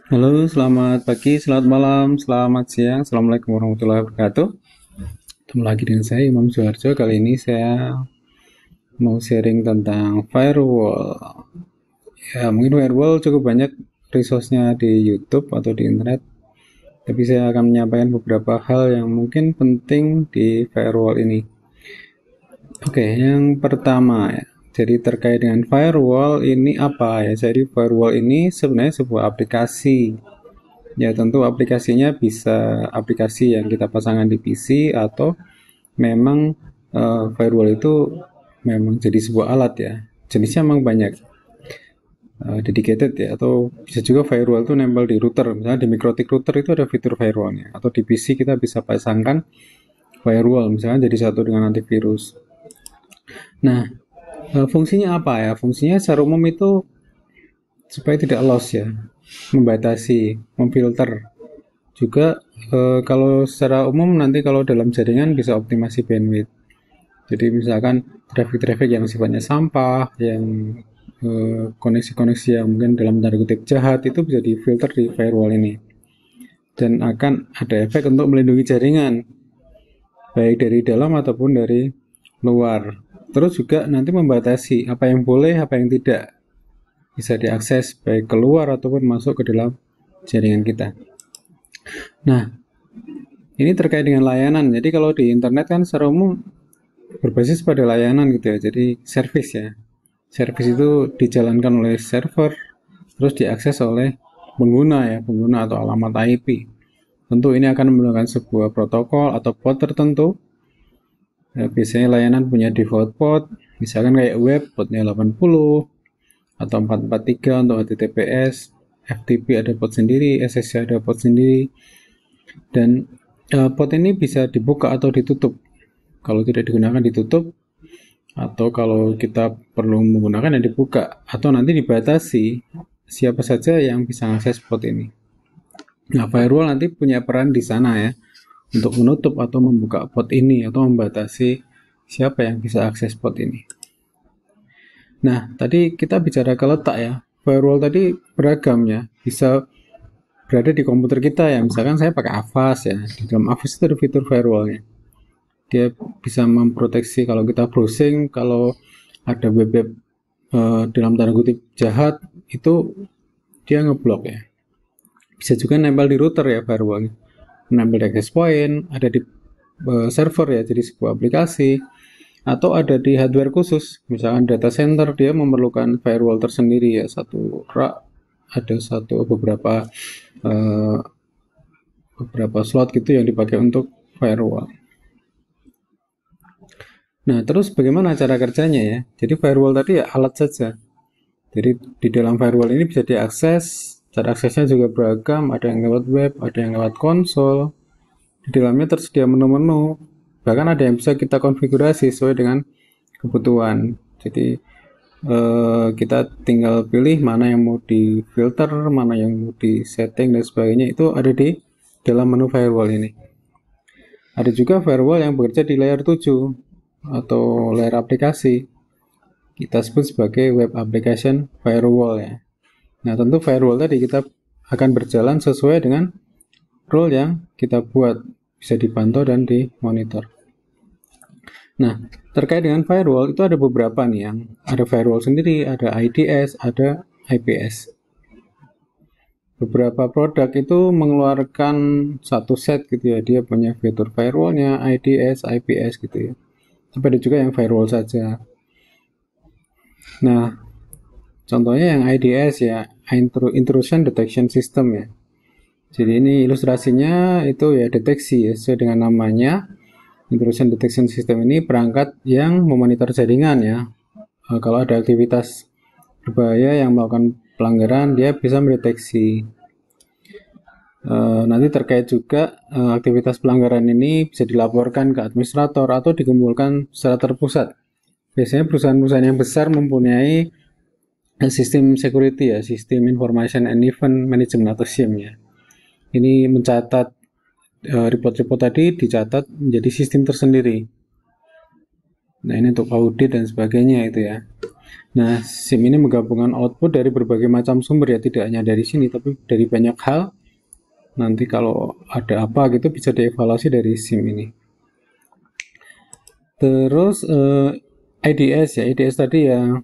Halo, selamat pagi, selamat malam, selamat siang, assalamualaikum warahmatullahi wabarakatuh. Ketemu lagi dengan saya Imam Suharjo. Kali ini saya mau sharing tentang firewall. Ya, mungkin firewall cukup banyak resource-nya di YouTube atau di internet, tapi saya akan menyampaikan beberapa hal yang mungkin penting di firewall ini. Oke, yang pertama ya. Jadi terkait dengan firewall ini apa ya? Jadi firewall ini sebenarnya sebuah aplikasi. Ya, tentu aplikasinya bisa aplikasi yang kita pasangkan di PC atau memang firewall itu memang jadi sebuah alat ya. Jenisnya memang banyak, dedicated ya, atau bisa juga firewall itu nempel di router. Misalnya di Mikrotik router itu ada fitur firewallnya, atau di PC kita bisa pasangkan firewall misalnya jadi satu dengan antivirus. Nah, fungsinya apa ya? Fungsinya secara umum itu supaya tidak loss ya, membatasi, memfilter. Juga kalau secara umum nanti kalau dalam jaringan bisa optimasi bandwidth. Jadi misalkan traffic-traffic yang sifatnya sampah, yang koneksi-koneksi yang mungkin dalam tanda kutip jahat itu bisa difilter di firewall ini. Dan akan ada efek untuk melindungi jaringan, baik dari dalam ataupun dari luar. Terus juga nanti membatasi apa yang boleh, apa yang tidak bisa diakses baik keluar ataupun masuk ke dalam jaringan kita. Nah, ini terkait dengan layanan. Jadi kalau di internet kan secara umum berbasis pada layanan gitu ya. Jadi service ya. Service itu dijalankan oleh server, terus diakses oleh pengguna ya, pengguna atau alamat IP. Tentu ini akan menggunakan sebuah protokol atau port tertentu. Ya, biasanya layanan punya default port, misalkan kayak web portnya 80 atau 443 untuk HTTPS, FTP ada port sendiri, SSH ada port sendiri, dan port ini bisa dibuka atau ditutup. Kalau tidak digunakan ditutup, atau kalau kita perlu menggunakan yang dibuka, atau nanti dibatasi siapa saja yang bisa mengakses port ini. Nah, firewall nanti punya peran di sana ya, untuk menutup atau membuka port ini atau membatasi siapa yang bisa akses port ini. Nah, tadi kita bicara ke letak ya. Firewall tadi beragam ya, bisa berada di komputer kita ya. Misalkan saya pakai Avast ya. Di dalam Avast itu ada fitur firewallnya. Dia bisa memproteksi kalau kita browsing, kalau ada web-web dalam tanda kutip jahat, itu dia ngeblok ya. Bisa juga nempel di router ya firewallnya. Nempel di access point, ada di server ya, jadi sebuah aplikasi, atau ada di hardware khusus. Misalkan data center dia memerlukan firewall tersendiri ya, satu rak ada eh, beberapa slot gitu yang dipakai untuk firewall. Nah, terus bagaimana cara kerjanya ya? Jadi firewall tadi ya alat saja. Jadi di dalam firewall ini bisa diakses, cara aksesnya juga beragam, ada yang lewat web, ada yang lewat konsol. Di dalamnya tersedia menu-menu, bahkan ada yang bisa kita konfigurasi sesuai dengan kebutuhan. Jadi kita tinggal pilih mana yang mau di filter, mana yang mau di setting dan sebagainya, itu ada di dalam menu firewall ini. Ada juga firewall yang bekerja di layer 7 atau layer aplikasi. Kita sebut sebagai web application firewall ya. Nah, tentu firewall tadi kita akan berjalan sesuai dengan role yang kita buat, bisa dipantau dan dimonitor. Nah, terkait dengan firewall itu ada beberapa nih, yang ada firewall sendiri, ada IDS, ada IPS. Beberapa produk itu mengeluarkan satu set gitu ya, dia punya fitur firewallnya, IDS, IPS gitu ya. Tapi ada juga yang firewall saja. Nah, contohnya yang IDS ya, Intrusion Detection System ya. Jadi ini ilustrasinya itu ya deteksi ya, sesuai dengan namanya. Intrusion Detection System ini perangkat yang memonitor jaringan ya. Kalau ada aktivitas berbahaya yang melakukan pelanggaran, dia bisa mendeteksi. Nanti terkait juga aktivitas pelanggaran ini bisa dilaporkan ke administrator atau dikumpulkan secara terpusat. Biasanya perusahaan-perusahaan yang besar mempunyai sistem security ya, sistem information and event management atau SIEM ya. Ini mencatat report-report tadi, dicatat menjadi sistem tersendiri. Nah, ini untuk audit dan sebagainya itu ya. Nah, SIM ini menggabungkan output dari berbagai macam sumber ya, tidak hanya dari sini, tapi dari banyak hal. Nanti kalau ada apa gitu bisa dievaluasi dari SIM ini. Terus IDS ya, IDS tadi ya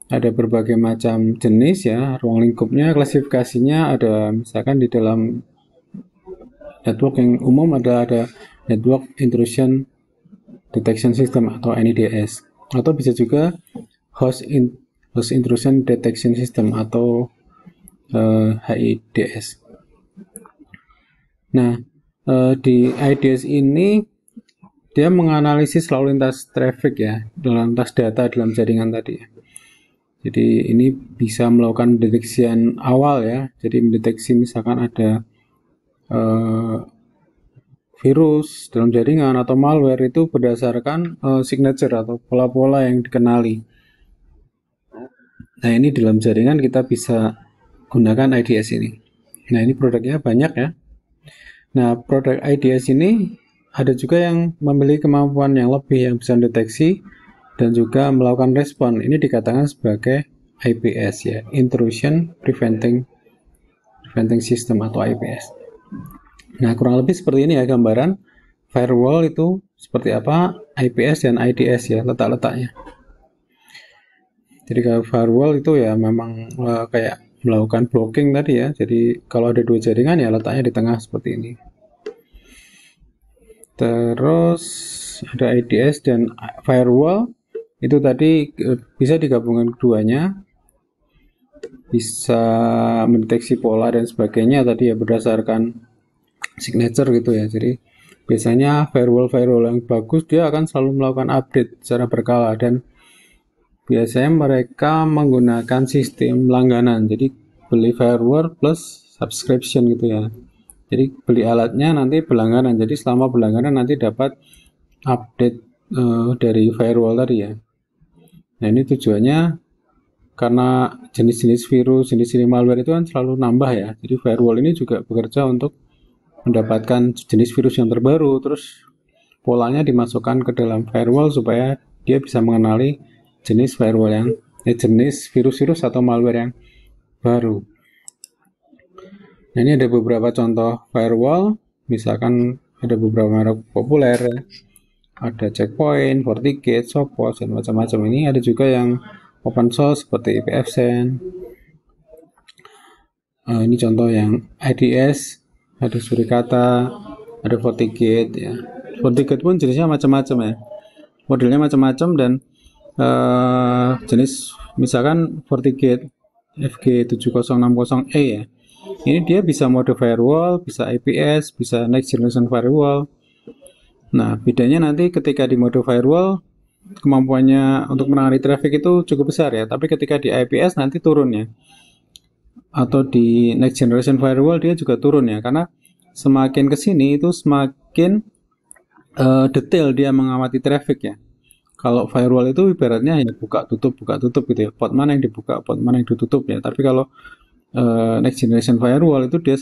ada berbagai macam jenis ya, ruang lingkupnya, klasifikasinya ada misalkan di dalam network yang umum ada Network Intrusion Detection System atau NIDS, atau bisa juga Host Intrusion Detection System atau HIDS. Nah, di IDS ini dia menganalisis lalu lintas traffic ya, lalu lintas data dalam jaringan tadi. Jadi ini bisa melakukan pendeteksian awal ya. Jadi mendeteksi misalkan ada virus dalam jaringan atau malware itu berdasarkan signature atau pola-pola yang dikenali. Nah, ini dalam jaringan kita bisa gunakan IDS ini. Nah, ini produknya banyak ya. Nah, produk IDS ini ada juga yang memiliki kemampuan yang lebih, yang bisa mendeteksi dan juga melakukan respon. Ini dikatakan sebagai IPS ya, Intrusion Preventing System atau IPS. Nah, kurang lebih seperti ini ya gambaran firewall itu seperti apa, IPS dan IDS ya, letak-letaknya. Jadi kalau firewall itu ya memang kayak melakukan blocking tadi ya. Jadi kalau ada dua jaringan ya letaknya di tengah seperti ini. Terus ada IDS dan firewall itu tadi bisa digabungkan keduanya, bisa mendeteksi pola dan sebagainya tadi ya berdasarkan signature gitu ya. Jadi biasanya firewall yang bagus dia akan selalu melakukan update secara berkala dan biasanya mereka menggunakan sistem langganan. Jadi beli firewall plus subscription gitu ya. Jadi beli alatnya nanti berlangganan. Jadi selama berlangganan nanti dapat update dari firewall tadi ya. Nah, ini tujuannya karena jenis-jenis virus, jenis-jenis malware itu kan selalu nambah ya. Jadi firewall ini juga bekerja untuk mendapatkan jenis virus yang terbaru, terus polanya dimasukkan ke dalam firewall supaya dia bisa mengenali jenis firewall yang jenis virus-virus atau malware yang baru. Nah, ini ada beberapa contoh firewall, misalkan ada beberapa merek populer, ada Checkpoint, FortiGate, Sophos, dan macam-macam. Ini ada juga yang open source seperti IPFSend. Ini contoh yang IDS, ada Suricata, ada FortiGate ya. FortiGate pun jenisnya macam-macam ya, modelnya macam-macam dan jenis misalkan FortiGate FG7060E ya. Ini dia bisa mode firewall, bisa IPS, bisa next generation firewall. Nah, bedanya nanti ketika di mode firewall kemampuannya untuk menangani traffic itu cukup besar ya, tapi ketika di IPS nanti turun ya. Atau di next generation firewall dia juga turun ya, karena semakin kesini itu semakin detail dia mengamati traffic ya. Kalau firewall itu ibaratnya ya buka tutup gitu ya, port mana yang dibuka, port mana yang ditutup ya. Tapi kalau next generation firewall itu dia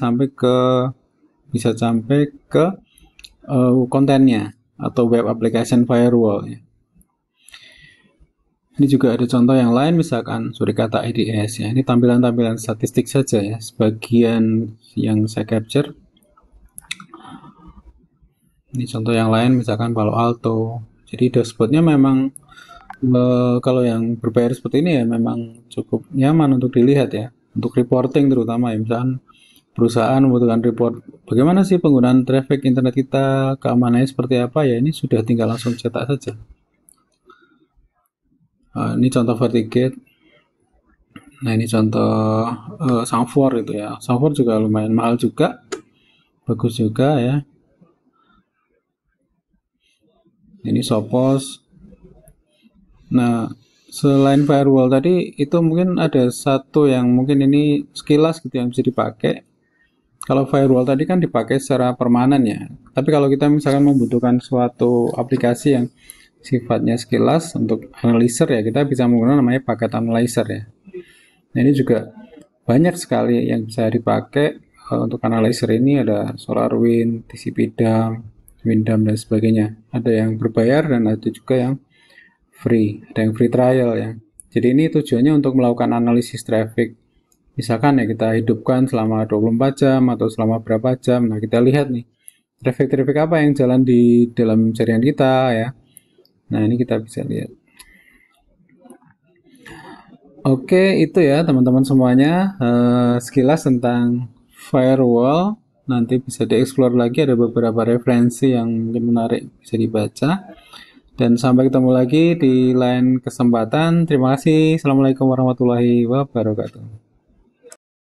bisa sampai ke kontennya atau web application firewall ya. Ini juga ada contoh yang lain, misalkan Suricata IDS ya. Ini tampilan-tampilan statistik saja ya, sebagian yang saya capture. Ini contoh yang lain, misalkan Palo Alto. Jadi dashboardnya memang kalau yang berbayar seperti ini ya memang cukup nyaman untuk dilihat ya, untuk reporting terutama ya. Misalkan perusahaan membutuhkan report bagaimana sih penggunaan traffic internet kita, keamanannya seperti apa ya, ini sudah tinggal langsung cetak saja. Ini contoh FortiGate. Nah, ini contoh Sophos itu ya. Sophos juga lumayan mahal juga, bagus juga ya. Ini Sophos. Nah, selain firewall tadi itu mungkin ada satu yang mungkin ini sekilas gitu yang bisa dipakai. Kalau firewall tadi kan dipakai secara permanen ya. Tapi kalau kita misalkan membutuhkan suatu aplikasi yang sifatnya sekilas untuk analyzer ya, kita bisa menggunakan namanya paket analyzer ya. Nah, ini juga banyak sekali yang bisa dipakai untuk analyzer ini. Ada SolarWinds, TCP-DAM, WinDAM dan sebagainya. Ada yang berbayar dan ada juga yang free, ada yang free trial ya. Jadi ini tujuannya untuk melakukan analisis traffic. Misalkan ya kita hidupkan selama 24 jam atau selama berapa jam. Nah, kita lihat nih traffic-traffic apa yang jalan di dalam jaringan kita ya. Nah, ini kita bisa lihat. Oke, itu ya teman-teman semuanya, sekilas tentang firewall. Nanti bisa dieksplor lagi, ada beberapa referensi yang mungkin menarik bisa dibaca. Dan sampai ketemu lagi di lain kesempatan. Terima kasih. Assalamualaikum warahmatullahi wabarakatuh.